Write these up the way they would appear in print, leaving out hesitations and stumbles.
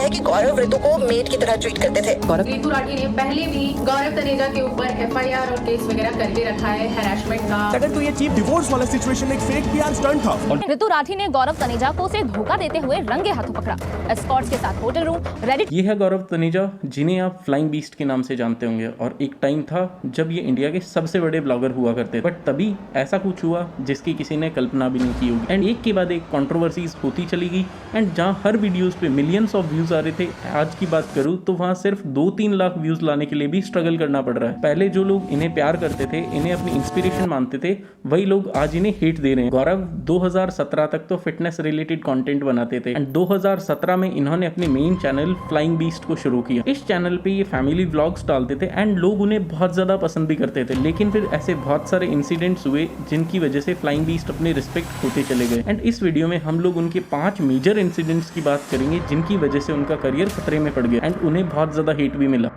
है कि गौरव ऋतु को मेड की तरह ट्रीट करते थे। ऋतु राठी ने पहले भी गौरव तनेजा के ऊपर FIR और केस वगैरह करके रखा है हैरेसमेंट का। तो ये चीप डिवोर्स वाला सिचुएशन एक फेक PR स्टंट था। ऋतु राठी ने गौरव तनेजा को उसे धोखा देते हुए रंगे हाथों पकड़ा। एस्कॉर्ट्स के साथ होटल रूम रेडी। ये है गौरव तनेजा, जिन्हें आप फ्लाइंग बीस्ट के नाम से जानते होंगे, और एक टाइम था जब ये इंडिया के सबसे बड़े ब्लॉगर हुआ करते, बट तभी ऐसा कुछ हुआ जिसकी किसी ने कल्पना भी नहीं की होगी। एंड एक के बाद एक कंट्रोवर्सीज होती चली गई, एंड जहाँ हर वीडियोस पे मिलियंस ऑफ व्यूज आ रहे थे, आज की बात करूँ तो वहाँ सिर्फ 2-3 लाख व्यूज लाने के लिए भी स्ट्रगल करना पड़ रहा है। पहले जो लोग इन्हें प्यार करते थे, इन्हें अपनी इंस्पिरेशन मानते थे, वही लोग आज इन्हें हेट दे रहे हैं। गौरव 2017 तक तो फिटनेस रिलेटेड कंटेंट बनाते थे, एंड 2017 में इन्होंने अपने मेन चैनल फ्लाइंग बीस्ट को शुरू किया। इस चैनल पे ये फैमिली व्लॉग्स डालते थे, एंड लोग उन्हें बहुत ज्यादा पसंद भी करते थे। लेकिन फिर ऐसे बहुत सारे इंसिडेंट्स हुए जिनकी वजह से फ्लाइंग बीस्ट अपने रिस्पेक्ट होते चले गए। एंड इस वीडियो में हम लोग उनके 5 मेजर इंसिडेंट्स की बात करेंगे जिनकी वजह से उनका करियर खतरे में पड़ गया, एंड उन्हें बहुत ज्यादा हेट भी मिला।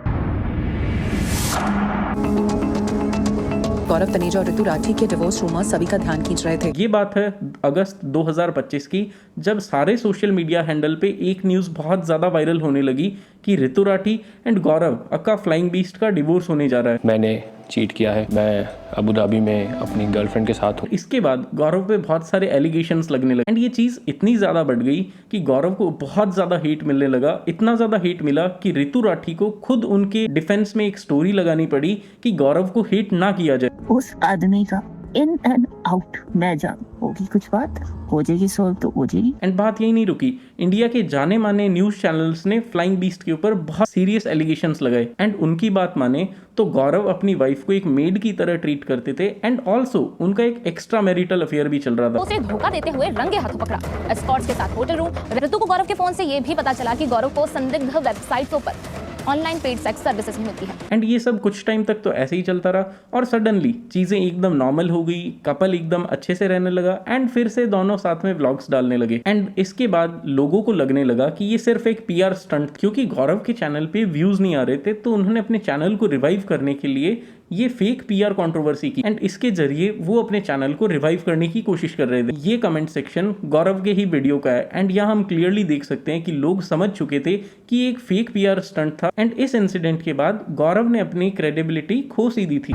गौरव तनेजा और ऋतु राठी के डिवोर्स रूमर्स सभी का ध्यान खींच रहे थे। ये बात है अगस्त 2025 की, जब सारे सोशल मीडिया हैंडल पे एक न्यूज़ बहुत ज़्यादा वायरल होने लगी कि ऋतु राठी एंड गौरव का फ्लाइंग बीस्ट का डिवोर्स होने जा रहा है। मैंने चीट किया है, मैं अबू धाबी में अपनी गर्लफ्रेंड के साथ हूँ। इसके बाद गौरव पे बहुत सारे एलिगेशंस लगने लगे, एंड ये चीज़ इतनी ज़्यादा बढ़ गई कि गौरव को बहुत ज़्यादा हेट मिलने लगा। इतना ज़्यादा हेट मिला कि ऋतु राठी को खुद उनके डिफेंस में एक स्टोरी लगानी पड़ी कि गौरव को हेट ना किया जाए। उस आदमी का इन एंड आउट मैं जान, होगी कुछ बात हो जाएगी, सॉल्व तो हो जाएगी। एंड बात यही नहीं रुकी, इंडिया के जाने माने न्यूज चैनल्स ने फ्लाइंग बीस्ट के ऊपर बहुत सीरियस एलिगेशंस लगाए। एंड उनकी बात माने तो गौरव अपनी वाइफ को एक मेड की तरह ट्रीट करते थे, एंड ऑल्सो उनका एक एक्स्ट्रा मैरिटल अफेयर भी चल रहा था। उसे धोखा देते हुए रंगे हाथों पकड़ा। एस्कॉर्ट्स के साथ होटल रूम। ऋतु को गौरव के फोन से ये भी पता चला कि गौरव को संदिग्ध वेबसाइटों पर ऑनलाइन पेड सेक्स सर्विसेज मिलती है। एंड ये सब कुछ टाइम तक तो ऐसे ही चलता रहा, और सडनली चीजें एकदम नॉर्मल हो गई, कपल एकदम अच्छे से रहने लगा, एंड फिर से दोनों साथ में व्लॉग्स डालने लगे। एंड इसके बाद लोगों को लगने लगा कि ये सिर्फ एक PR स्टंट, क्योंकि गौरव के चैनल पे व्यूज नहीं आ रहे थे, तो उन्होंने अपने चैनल को रिवाइव करने के लिए ये फेक PR कंट्रोवर्सी की, एंड इसके जरिए वो अपने चैनल को रिवाइव करने की कोशिश कर रहे थे। ये कमेंट सेक्शन गौरव के ही वीडियो का है, एंड यहाँ हम क्लियरली देख सकते हैं कि लोग समझ चुके थे कि ये एक फेक PR स्टंट था। एंड इस इंसिडेंट के बाद गौरव ने अपनी क्रेडिबिलिटी खो सी दी थी।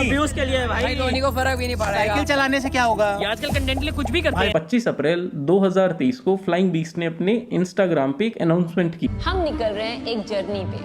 व्यूज के लिए भाई धोनी को फर्क भी नहीं पड़ रहा है। साइकिल चलाने से क्या होगा, ये आजकल कंटेंट के लिए कुछ भी करते हैं। 25 अप्रैल 2023 को फ्लाइंग बीस्ट ने अपने इंस्टाग्राम पे एक अनाउंसमेंट की। हम निकल रहे हैं एक जर्नी पे,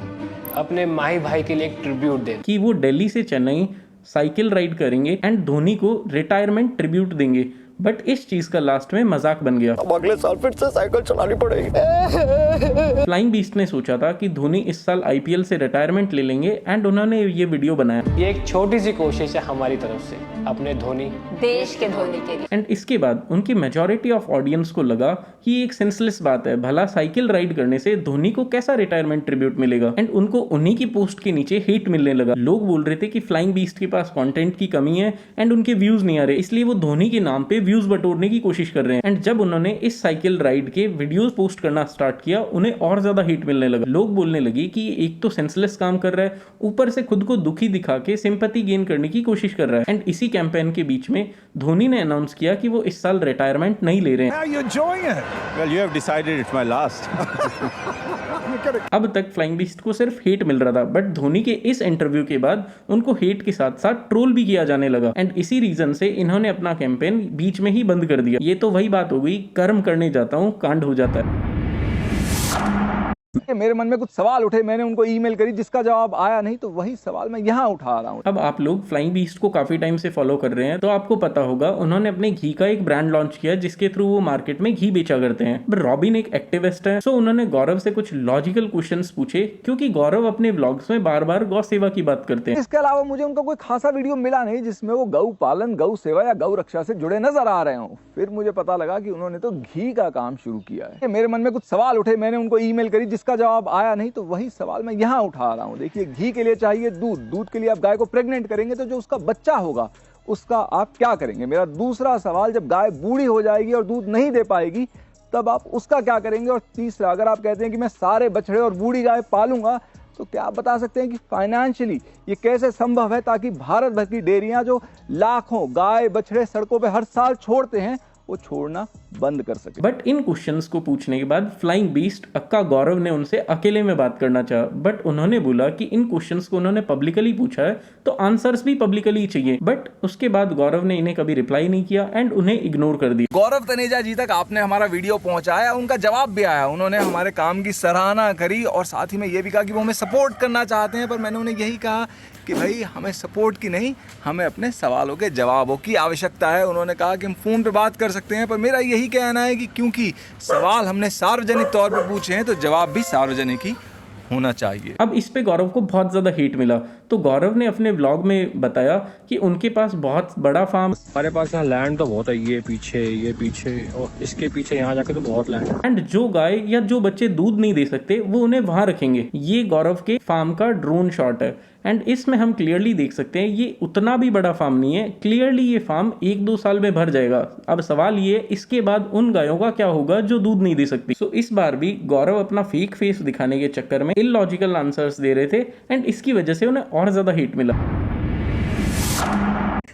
अपने माही भाई के लिए एक ट्रिब्यूट दे, कि वो दिल्ली से चेन्नई साइकिल राइड करेंगे एंड धोनी को रिटायरमेंट ट्रिब्यूट देंगे। बट इस चीज का लास्ट में मजाक बन गया। अब अगले साल फिर से साइकिल चलानी पड़ेगी। फ्लाइंग बीस्ट ने सोचा था कि धोनी इस साल IPL से रिटायरमेंट ले लेंगे, एंड उन्होंने ये वीडियो बनाया। ये एक छोटी सी कोशिश है हमारी तरफ से अपने धोनी देश के धोनी के लिए। एंड इसके बाद उनकी मेजॉरिटी ऑफ ऑडियंस को लगा कि ये एक सेंसलेस बात है, भला साइकिल राइड करने से धोनी को कैसा रिटायरमेंट ट्रिब्यूट मिलेगा। एंड उनको उन्हीं की पोस्ट के नीचे हेट मिलने लगा। लोग बोल रहे थे कि फ्लाइंग बीस्ट के पास कंटेंट की कमी है एंड उनके व्यूज नहीं आ रहे, इसलिए वो धोनी के नाम पे व्यूज बटोरने की कोशिश कर रहे हैं। एंड जब उन्होंने इस साइकिल राइड के वीडियोस पोस्ट करना स्टार्ट किया, उन्हें और ज्यादा हिट मिलने लगा। लोग बोलने लगे कि एक तो सेंसलेस काम कर रहा है, ऊपर से खुद को दुखी दिखा के सिंपैथी गेन करने की कोशिश कर रहा है। एंड इसी कैंपेन के बीच में धोनी ने अनाउंस किया कि वो इस साल रिटायरमेंट नहीं ले रहे हैं। अब तक फ्लाइंग बीस्ट को सिर्फ हेट मिल रहा था, बट धोनी के इस इंटरव्यू के बाद उनको हेट के साथ साथ ट्रोल भी किया जाने लगा। एंड इसी रीजन से इन्होंने अपना कैंपेन बीच में ही बंद कर दिया। ये तो वही बात हो गई, कर्म करने जाता हूँ कांड हो जाता है। मेरे मन में कुछ सवाल उठे, मैंने उनको ईमेल करी, जिसका जवाब आया नहीं, तो वही सवाल मैं यहाँ उठा रहा हूँ। अब आप लोग फ्लाइंग बीस्ट को काफी टाइम से फॉलो कर रहे हैं, तो आपको पता होगा उन्होंने अपने घी का एक ब्रांड लॉन्च किया जिसके थ्रू वो मार्केट में घी बेचा करते हैं। बट रॉबिन एक एक्टिविस्ट है, सो उन्होंने गौरव से कुछ लॉजिकल क्वेश्चंस पूछे, क्योंकि गौरव अपने व्लॉग्स में बार बार गौ सेवा की बात करते हैं। इसके अलावा मुझे उनका कोई खासा वीडियो मिला नहीं जिसमें वो गौ पालन, गौ सेवा या गौ रक्षा से जुड़े नजर आ रहे हो। फिर मुझे पता लगा कि उन्होंने तो घी का काम शुरू किया है। मेरे मन में कुछ सवाल उठे, मैंने उनको ईमेल करी, जिसका जवाब आया नहीं, तो वही सवाल मैं यहाँ उठा रहा हूँ। देखिए, घी के लिए चाहिए दूध, दूध के लिए आप गाय को प्रेग्नेंट करेंगे तो जो उसका बच्चा होगा उसका आप क्या करेंगे। मेरा दूसरा सवाल, जब गाय बूढ़ी हो जाएगी और दूध नहीं दे पाएगी तब आप उसका क्या करेंगे। और तीसरा, अगर आप कहते हैं कि मैं सारे बछड़े और बूढ़ी गाय पालूंगा, तो क्या आप बता सकते हैं कि फाइनेंशियली ये कैसे संभव है, ताकि भारत भर की डेयरियां जो लाखों गाय बछड़े सड़कों पर हर साल छोड़ते हैं वो छोड़ना बंद कर सके। बट इन क्वेश्चंस को पूछने के बाद फ्लाइंग बीस्ट अक्का गौरव ने उनसे अकेले में बात करना चाहा, बट उन्होंने बोला कि इन क्वेश्चंस को उन्होंने पब्लिकली पूछा है तो आंसर्स भी पब्लिकली चाहिए। बट उसके बाद गौरव ने इन्हें कभी रिप्लाई नहीं किया एंड उन्हें इग्नोर कर दिया। गौरव तनेजा जी तक आपने हमारा वीडियो पहुंचाया, उनका जवाब भी आया, उन्होंने हमारे काम की सराहना करी और साथ ही में ये भी कहा कि वो हमें सपोर्ट करना चाहते हैं, पर मैंने उन्हें यही कहा कि भाई हमें सपोर्ट की नहीं, हमें अपने सवालों के जवाबों की आवश्यकता है। उन्होंने कहा कि हम फ़ोन पे बात कर सकते हैं, पर मेरा यही कहना है कि क्योंकि सवाल हमने सार्वजनिक तौर पर पूछे हैं तो जवाब भी सार्वजनिक ही होना चाहिए। अब इस पे गौरव को बहुत ज़्यादा हेट मिला, तो गौरव ने अपने व्लॉग में बताया कि उनके पास बहुत बड़ा फार्म, हमारे पास यहाँ लैंड तो बहुत है, ये पीछे और इसके पीछे यहाँ जाके तो बहुत लैंड है। एंड जो गाय या जो बच्चे दूध नहीं दे सकते वो उन्हें वहां रखेंगे। ये गौरव के फार्म का ड्रोन शॉट है एंड इसमें हम क्लियरली देख सकते हैं ये उतना भी बड़ा फार्म नहीं है। क्लियरली ये फार्म 1-2 साल में भर जाएगा। अब सवाल ये इसके बाद उन गायों का क्या होगा जो दूध नहीं दे सकती। सो इस बार भी गौरव अपना फेक फेस दिखाने के चक्कर में इलॉजिकल आंसर्स दे रहे थे एंड इसकी वजह से उन्हें और ज्यादा हिट मिला।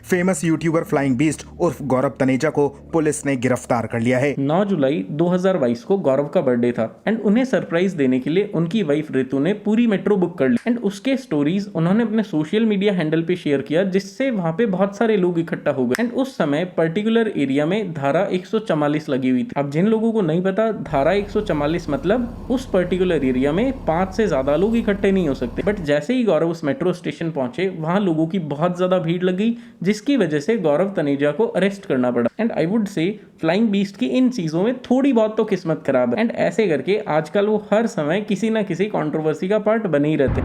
फेमस यूट्यूबर फ्लाइंग बीस्ट उर्फ गौरव तनेजा को पुलिस ने गिरफ्तार कर लिया है। 9 जुलाई 2022 को गौरव का बर्थडे था एंड उन्हें सरप्राइज देने के लिए उनकी वाइफ रितु ने पूरी मेट्रो बुक कर ली एंड उसके स्टोरीज उन्होंने अपने सोशल मीडिया हैंडल पे शेयर किया, जिससे वहां पे बहुत सारे लोग इकट्ठा हो गए एंड उस समय पर्टिकुलर एरिया में धारा 144 लगी हुई थी। अब जिन लोगों को नहीं पता, धारा 144 मतलब उस पर्टिकुलर एरिया में 5 से ज्यादा लोग इकट्ठे नहीं हो सकते। बट जैसे ही गौरव उस मेट्रो स्टेशन पहुंचे वहां लोगों की बहुत ज्यादा भीड़ लग गई, जिसकी वजह से गौरव तनेजा को अरेस्ट करना पड़ा। And I would say flying beast की इन चीजों में थोड़ी बहुत तो किस्मत खराब है एंड ऐसे करके आजकल वो हर समय किसी ना किसी कंट्रोवर्सी का पार्ट बने ही रहते।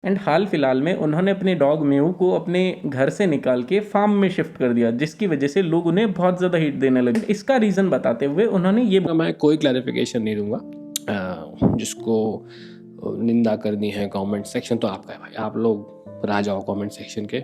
एंड हाल फिलहाल में उन्होंने अपने डॉग मेहू को अपने घर से निकाल के फार्म में शिफ्ट कर दिया, जिसकी वजह से लोग उन्हें बहुत ज्यादा हिट देने लगे। इसका रीजन बताते हुए उन्होंने ये, मैं कोई क्लैरिफिकेशन नहीं दूंगा, जिसको निंदा करनी है कमेंट सेक्शन तो आपका है भाई, आप लोग राजा हो कमेंट सेक्शन के,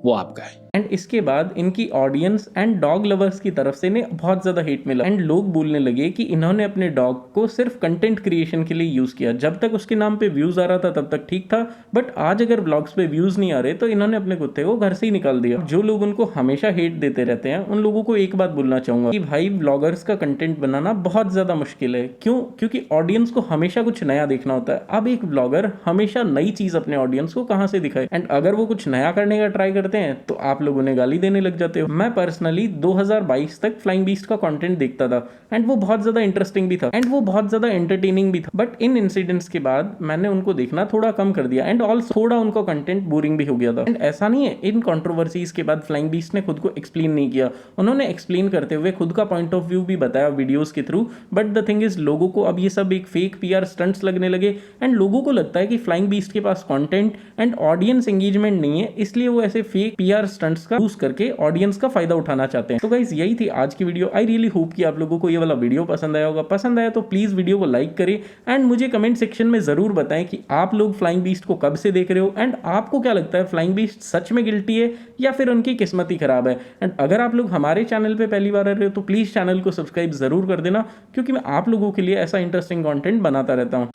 वो आपका है। एंड इसके बाद इनकी ऑडियंस एंड डॉग लवर्स की तरफ से इन्हें बहुत ज्यादा हिट मिला एंड लोग बोलने लगे कि इन्होंने अपने डॉग को सिर्फ कंटेंट क्रिएशन के लिए यूज किया। जब तक उसके नाम पे व्यूज आ रहा था तब तक ठीक था, बट आज अगर व्लॉग्स पे व्यूज नहीं आ रहे तो इन्होंने अपने कुत्ते को घर से ही निकाल दिया। जो लोग उनको हमेशा हेट देते रहते हैं उन लोगों को एक बात बोलना चाहूंगा कि भाई व्लॉगर्स का कंटेंट बनाना बहुत ज्यादा मुश्किल है। क्यों? क्योंकि ऑडियंस को हमेशा कुछ नया देखना होता है। अब एक व्लॉगर हमेशा नई चीज अपने ऑडियंस को कहां से दिखाए, एंड अगर वो कुछ नया करने का ट्राई करते हैं तो आप लोग उन्हें गाली देने लग जाते हो। मैं पर्सनली 2022 तक फ्लाइंग बीस्ट का कंटेंट देखता था एंड वो बहुत ज्यादा इंटरेस्टिंग भी था एंड वो बहुत ज्यादा एंटरटेनिंग भी था, बट इन इंसिडेंट्स के बाद मैंने उनको देखना थोड़ा कम कर दिया एंड ऑल्सो थोड़ा उनका कंटेंट बोरिंग भी हो गया था। एंड ऐसा नहीं है, इन कंट्रोवर्सीज के बाद फ्लाइंग बीस्ट ने खुद को एक्सप्लेन नहीं किया। उन्होंने एक्सप्लेन करते हुए खुद का पॉइंट ऑफ व्यू भी बताया वीडियोस के through, but the thing is लोगों को अब ये सब एक फेक पीआर स्टंट्स लगने लगे एंड लोगों को लगता है कि फ्लाइंग बीस्ट के पास कंटेंट एंड ऑडियंस एंगेजमेंट नहीं है, इसलिए वो ऐसे फेक पीआर स्टंट्स का यूज करके ऑडियंस का फायदा उठाना चाहते हैं। तो गाइस यही थी आज की वीडियो। आई रियली होप कि आप लोगों को ये वाला वीडियो पसंद आया होगा। पसंद आया तो प्लीज वीडियो को लाइक करें एंड मुझे कमेंट सेक्शन में जरूर बताएं कि आप लोग फ्लाइंग बीस्ट को कब से देख रहे हो एंड आपको क्या लगता है फ्लाइंग बीस्ट सच में गिल्टी है या फिर उनकी किस्मत ही खराब है। एंड अगर आप लोग हमारे चैनल पे पहली बार आ रहे हो तो प्लीज चैनल को सब्सक्राइब जरूर कर देना, क्योंकि मैं आप लोगों के लिए ऐसा इंटरेस्टिंग कंटेंट बनाता रहता हूं।